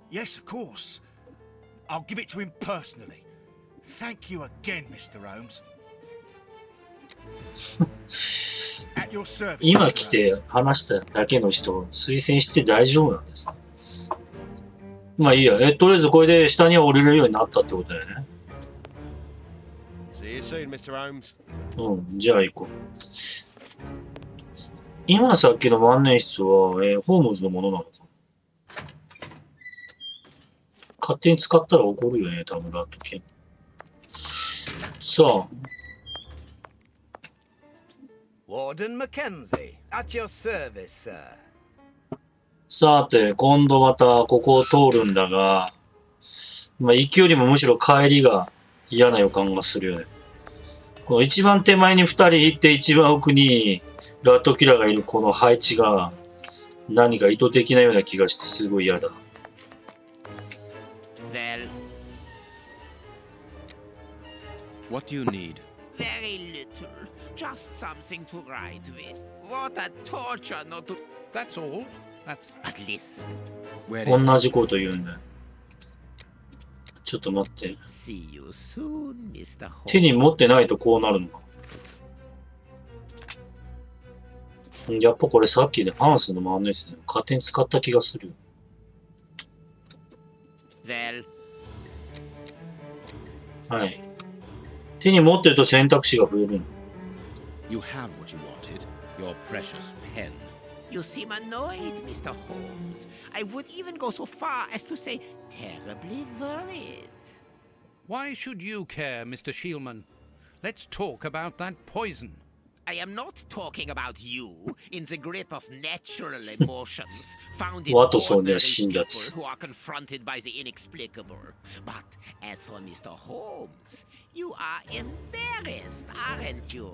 Speaker 8: Yes, of course. I'll give it to him personally. Thank you again, Mr. Holmes. At your service.
Speaker 1: 今
Speaker 8: Mr.
Speaker 1: 来て話しただけの人を推薦して大丈夫なんですか？まあいいや。とりあえずこれで下には降りれるようになったってことだよね。
Speaker 7: See you soon, Mr. Holmes.
Speaker 1: うん、じゃあ行こう。今さっきの万年筆は、ホームズのものなのか。勝手に使ったら怒るよね、多分ラットキン。さあ。
Speaker 5: Warden Mackenzie, at your service, sir.
Speaker 1: さて、今度またここを通るんだが、まあ、行きよりもむしろ帰りが嫌な予感がするよね。この一番手前に2人いて一番奥にラットキラーがいるこの配置が何か意図的なような気がしてすごい嫌だ。
Speaker 9: Well,
Speaker 2: What do you need?
Speaker 9: very little. Just something to write with. What a torture not to...
Speaker 4: That's all. That's
Speaker 9: But listen,
Speaker 2: Where is
Speaker 1: 同じこと言うんだよ。ちょっと待って。
Speaker 9: see you soon, Mr.
Speaker 1: 手に
Speaker 9: Holmes.
Speaker 1: 持ってないとこうなるのか。やっぱこれさっきでハンスの万年筆で勝手に使った気がする。
Speaker 9: Well,
Speaker 1: はい。手に持ってると選択肢が増えるの。
Speaker 2: You have what you wanted, your precious pen.
Speaker 9: you seem annoyed, Mr. Holmes. I would even go so far as to say terribly worried.
Speaker 4: why should you care, Mr. Shielman? Let's talk about that poison.
Speaker 9: I am not talking about you in the grip of natural emotions found in
Speaker 1: ワトソンでは
Speaker 9: ordinary
Speaker 1: 死んだ
Speaker 9: people
Speaker 1: つ。
Speaker 9: who are confronted by the inexplicable. But as for Mr. Holmes, you are embarrassed, aren't you?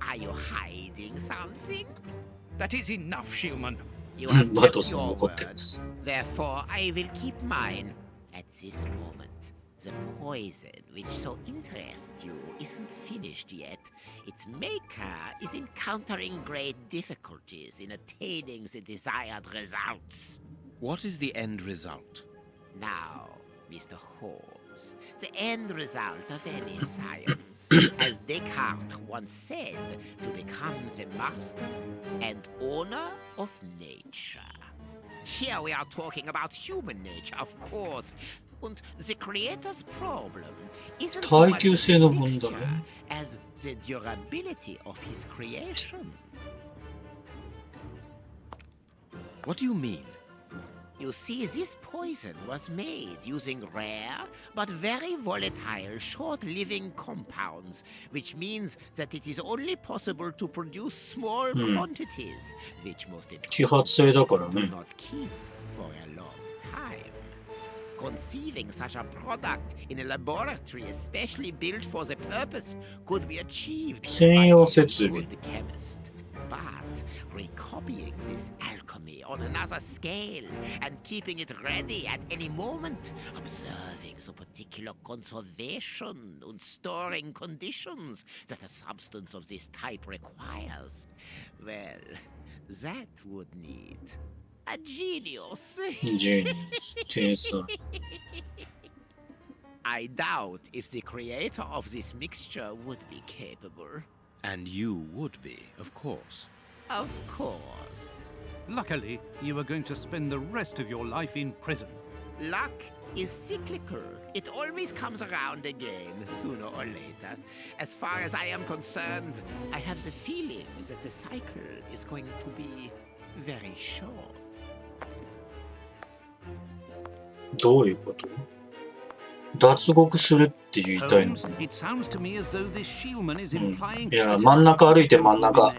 Speaker 9: Are you hiding something?
Speaker 4: That is enough, Shielman.
Speaker 9: You have
Speaker 1: ワ
Speaker 9: kept
Speaker 1: トソン
Speaker 9: your
Speaker 1: 残ってま
Speaker 9: word.
Speaker 1: す。
Speaker 9: Therefore, I will keep mine. At this moment, the poison which so interests you isn't finished yet. Its maker is encountering great difficulties in attaining the desired results.
Speaker 2: What is the end result?
Speaker 9: Now, Mr. Holmes, the end result of any science, as Descartes once said, to become the master and owner of nature. Here we are talking about human nature, of course. And the creator's problem isn't so
Speaker 1: 耐
Speaker 9: much
Speaker 1: 久
Speaker 9: the
Speaker 1: 性の問
Speaker 9: mixture
Speaker 1: 題。
Speaker 9: as the durability of his creation.
Speaker 2: What do you mean?
Speaker 9: You see, this poison was made using rare but very volatile short-living compounds, which means that it is only possible to produce small quantities, which most
Speaker 1: 揮発性だから
Speaker 9: do
Speaker 1: ね。
Speaker 9: not keep for a long time. Conceiving such a product in a laboratory especially built for the purpose could be achieved by
Speaker 1: 専
Speaker 9: a
Speaker 1: 用設備。
Speaker 9: good chemist. But recopying this alchemy on another scale and keeping it ready at any moment, observing the particular conservation and storing conditions that a substance of this type requires, well, that would need a genius.
Speaker 1: ジーニス。天才。
Speaker 9: I doubt if the creator of this mixture would be capable.
Speaker 2: And you would be, of course.
Speaker 9: Of course.
Speaker 4: Luckily, you are going to spend the rest of your life in prison.
Speaker 9: Luck is cyclical. It always comes around again, sooner or later. As far as I am concerned, I have the feeling that the cycle is going to be very short.
Speaker 1: どういうこと？脱獄するって言いたいの
Speaker 4: Holmes, it sounds to me as though this Shielman is
Speaker 1: うん
Speaker 4: implying
Speaker 1: いや、
Speaker 4: that
Speaker 1: 真ん中歩いて
Speaker 4: a
Speaker 1: 真ん中。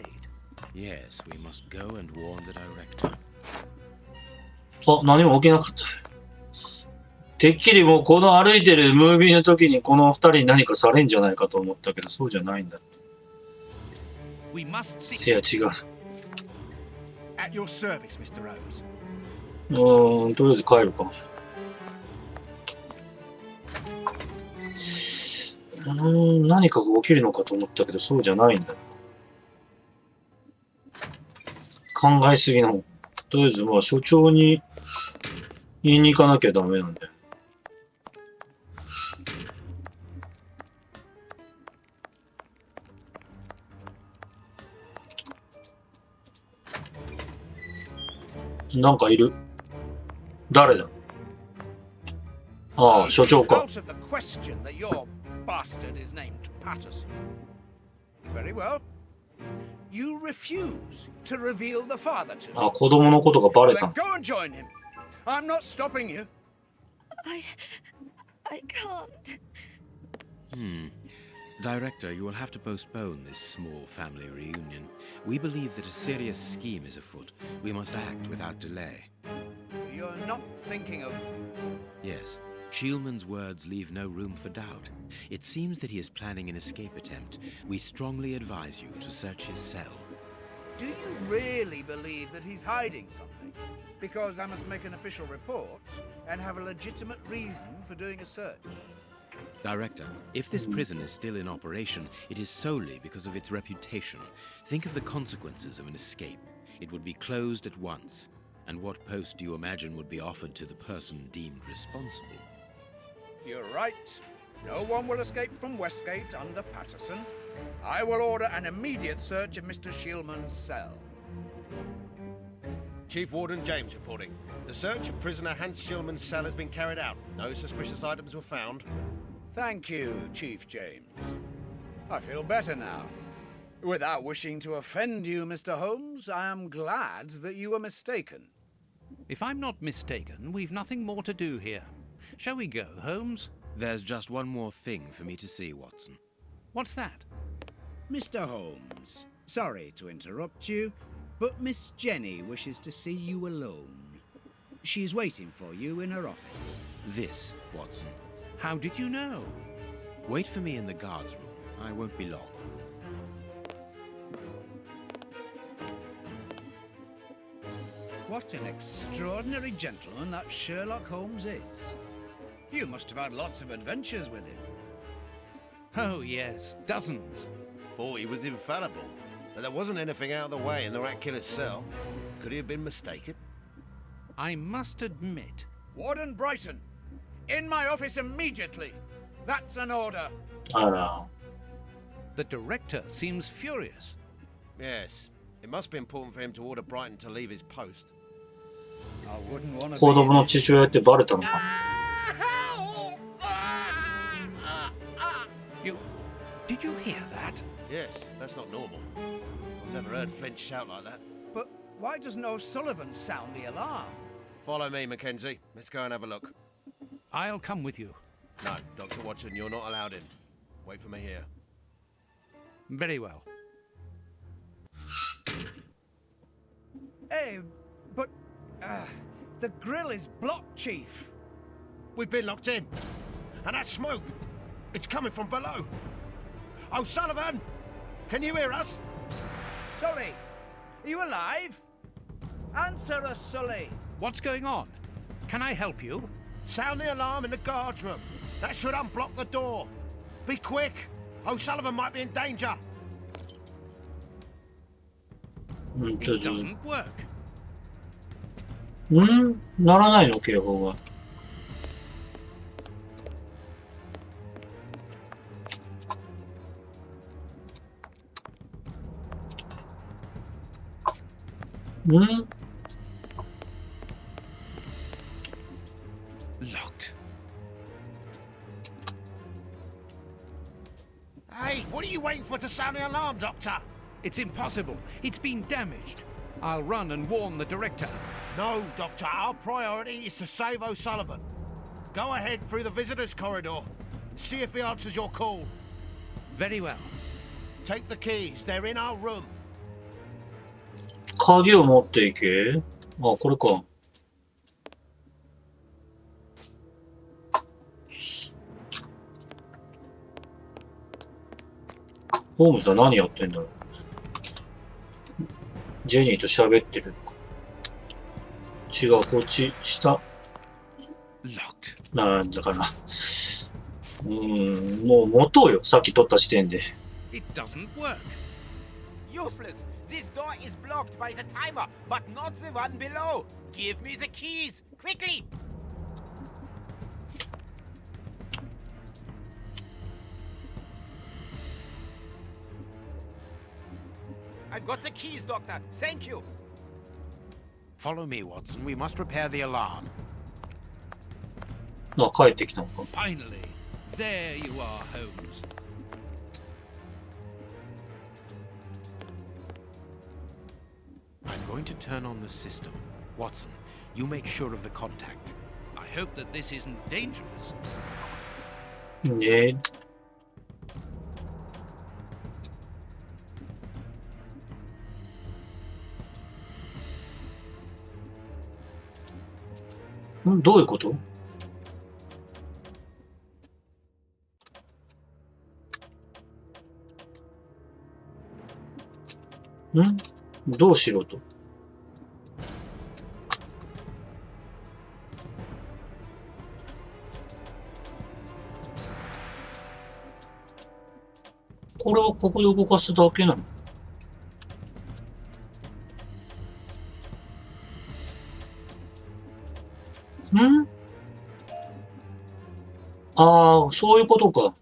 Speaker 2: Yes, we must go and warn the director.
Speaker 1: あ、何も起きなかった。てっきりもうこの歩いてるムービーの時にこの二人に何かされんじゃないかと思ったけど、そうじゃないんだ。
Speaker 4: We must
Speaker 1: い
Speaker 4: see
Speaker 1: や、違う。
Speaker 8: At your service, Mr. Holmes.
Speaker 1: とりあえず帰るか。何かが起きるのかと思ったけど、そうじゃないんだ。考えすぎなの。とりあえず、まあ、所長に言いに行かなきゃダメなんだよ。なんかいる。誰だ？ああ、所長か。
Speaker 5: Out of the question that your bastard is named Patterson. Very well. You refuse to reveal the father to me.
Speaker 1: あ、子供のことがバレ
Speaker 5: Well,
Speaker 1: た
Speaker 5: then。go and join him. I'm not stopping you.
Speaker 3: I can't.
Speaker 2: Director, you will have to postpone this small family reunion. We believe that a serious scheme is afoot. We must act without delay.
Speaker 5: You're not thinking of...
Speaker 2: Yes, Shielman's words leave no room for doubt. It seems that he is planning an escape attempt. We strongly advise you to search his cell.
Speaker 5: Do you really believe that he's hiding something? Because I must make an official report and have a legitimate reason for doing a search.
Speaker 2: Director, if this prison is still in operation, it is solely because of its reputation. Think of the consequences of an escape. It would be closed at once. And what post do you imagine would be offered to the person deemed responsible?
Speaker 5: You're right. No one will escape from Westgate under Patterson. I will order an immediate search of Mr. Shieldman's cell.
Speaker 7: Chief Warden James reporting. The search of prisoner Hans Shieldman's cell has been carried out. No suspicious items were found.
Speaker 5: Thank you, Chief James. I feel better now. Without wishing to offend you, Mr. Holmes, I am glad that you were mistaken.
Speaker 4: If I'm not mistaken, we've nothing more to do here. Shall we go, Holmes?
Speaker 2: There's just one more thing for me to see, Watson.
Speaker 4: What's that?
Speaker 5: Mr. Holmes, sorry to interrupt you, but Miss Jenny wishes to see you alone. She's waiting for you in her office.
Speaker 2: This, Watson.
Speaker 4: How did you know?
Speaker 2: Wait for me in the guards room. I won't be long.
Speaker 5: What an extraordinary gentleman that Sherlock Holmes is. You must have had lots of adventures with him.
Speaker 4: Oh, yes, dozens.
Speaker 7: Thought he was infallible, but there wasn't anything out of the way in the rat killer's cell. Could he have been mistaken?
Speaker 4: I must admit.
Speaker 5: Warden Brighton, in my office immediately. That's an order.
Speaker 4: The director seems furious.
Speaker 7: Yes. It must be important for him to order Brighton to leave his post.
Speaker 5: I wouldn't want to
Speaker 1: 子供の父親ってバレたのか。
Speaker 4: Did you hear that?
Speaker 7: Yes, that's not normal. I've never heard Flint shout like that.
Speaker 5: But why doesn't O'Sullivan sound the alarm?
Speaker 7: Follow me, Mackenzie. Let's go and have a look.
Speaker 4: I'll come with you.
Speaker 7: No, Dr. Watson, you're not allowed in. Wait for me here.
Speaker 4: Very well.
Speaker 5: Hey, but the grill is blocked, Chief.
Speaker 7: We've been locked in. And that smoke, it's coming from below. O'Sullivan, can you hear us?
Speaker 5: Sully, are you alive? Answer us, Sully.
Speaker 4: What's going on? Can I help you?
Speaker 7: Sound the alarm in the guards room. That should unblock the door. Be quick. O'Sullivan might be in danger.
Speaker 4: It doesn't work.
Speaker 1: ならないの警報が。
Speaker 4: Locked.
Speaker 7: Hey, what are you waiting for to sound the alarm, Doctor?
Speaker 4: It's impossible. It's been damaged. I'll run and warn the director.
Speaker 7: No, Doctor. Our priority is to save O'Sullivan. Go ahead through the visitors' corridor and see if he answers your call.
Speaker 4: Very well.
Speaker 7: Take the keys. They're in our room.
Speaker 1: 鍵を持っていけ。あ、これか。ホームズは何やってんだろう。ジェニーと喋ってるのか。違う、こっち、下。
Speaker 4: Locked.
Speaker 1: なんだから。もう持とうよ。さっき取った時点で。
Speaker 4: It doesn't work.
Speaker 9: Useless. This door is blocked by the timer, but not the one below. Give me the keys, quickly. I've got the keys, Doctor. Thank you.
Speaker 2: Follow me, Watson. We must repair the alarm.
Speaker 1: 帰ってきたのか。
Speaker 4: Finally. There you are, Holmes.
Speaker 2: I'm going to turn on the system. Watson, you make sure of the contact.
Speaker 4: I hope that this isn't dangerous.
Speaker 1: ねえ。どういうこと？どうしろと？これはここで動かすだけなの？ああ、そういうことか。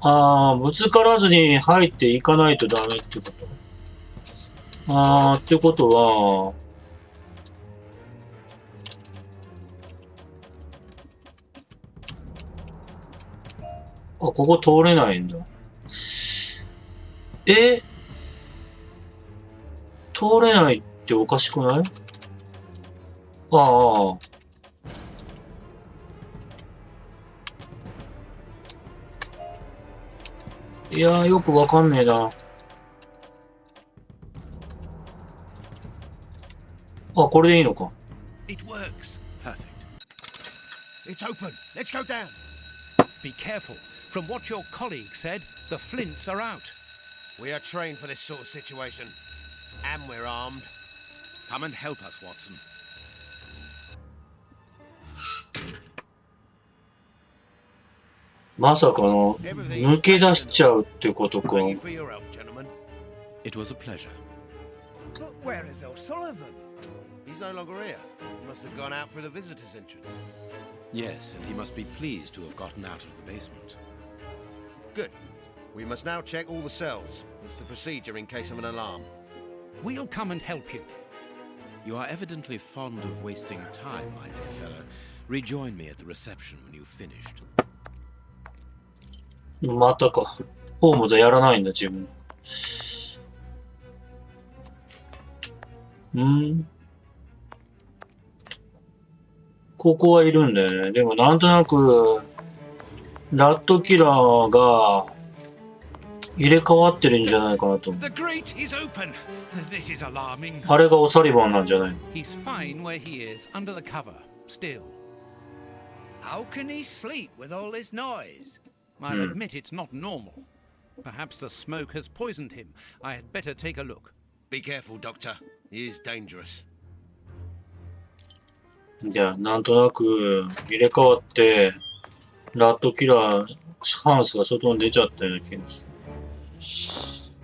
Speaker 1: ああ、ぶつからずに入っていかないとダメってこと。ああ、ってことは、あ、ここ通れないんだ。え、通れないっておかしくない？ああ。いやー、よくわかんねえな。あ、これでいいのか。
Speaker 8: It works.
Speaker 2: Perfect.
Speaker 8: It's open. Let's go down.
Speaker 4: Be careful. From what your colleague said, the flints are out.
Speaker 7: We are trained for this sort of situation. And we're armed.
Speaker 2: Come and help us, Watson.
Speaker 1: まさかの、抜け出しちゃうってことか。
Speaker 7: Thank you for your help, gentlemen.
Speaker 2: It was a pleasure.
Speaker 8: But where is O'Sullivan?
Speaker 7: He's no longer here. He must have gone out through the visitor's entrance.
Speaker 2: Yes, and he must be pleased to have gotten out of the basement.
Speaker 7: Good. We must now check all the cells. It's the procedure in case of an alarm.
Speaker 4: We'll come and help you.
Speaker 2: You are evidently fond of wasting time, my dear fellow. Rejoin me at the reception when you've finished.
Speaker 1: またか。ホームズやらないんだ、自分。ここはいるんだよね。でもなんとなく、ラットキラーが入れ替わってるんじゃないかなと思う。
Speaker 4: The grate is open. This is alarming.
Speaker 1: あれがオサリバンなんじゃない？
Speaker 4: He's fine where he is, under the cover, still.
Speaker 5: How can he sleep with all this noise?
Speaker 4: I'll admit it's not normal. Perhaps the smoke has poisoned him. I had better take a look.
Speaker 7: Be careful, Doctor. He is dangerous.
Speaker 1: じゃあ、なんとなく入れ替わって、ラットキラー、ハンスが外に出ちゃったような気がす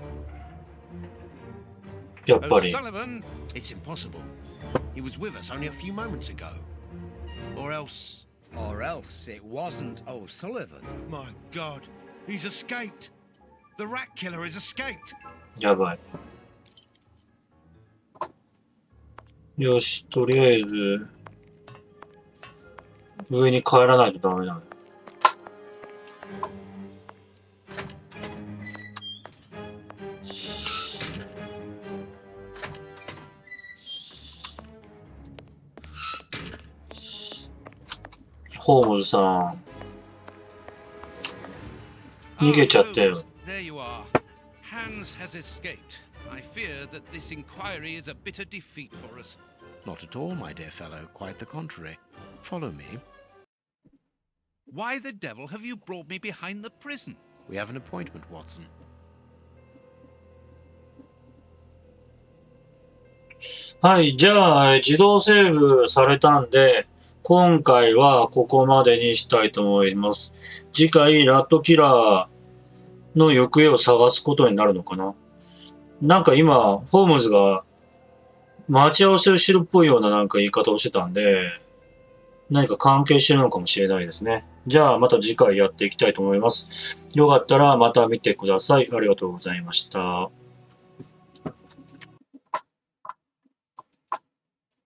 Speaker 1: る。やっぱり。
Speaker 4: O'Sullivan,
Speaker 7: It's impossible. He was with us only a few moments ago. Or else...
Speaker 5: Or else it wasn't O'Sullivan.
Speaker 6: My God, he's escaped. The rat killer has escaped.
Speaker 1: やばい。よし、とりあえず、上に帰らないとダメだ。ホームズさん、逃げちゃったよ。
Speaker 4: There you are. Hans has escaped. I fear that this inquiry is a bitter defeat for us.
Speaker 2: Not at all, my dear fellow. Quite the contrary. Follow me.
Speaker 4: Why the devil have you brought me behind the prison?
Speaker 2: We have an appointment, Watson.
Speaker 1: はい、じゃあ、自動セーブされたんで、今回はここまでにしたいと思います。次回、ラットキラーの行方を探すことになるのかな。なんか今、ホームズが待ち合わせをしてるっぽいようななんか言い方をしてたんで、何か関係してるのかもしれないですね。じゃあまた次回やっていきたいと思います。よかったらまた見てください。ありがとうございました。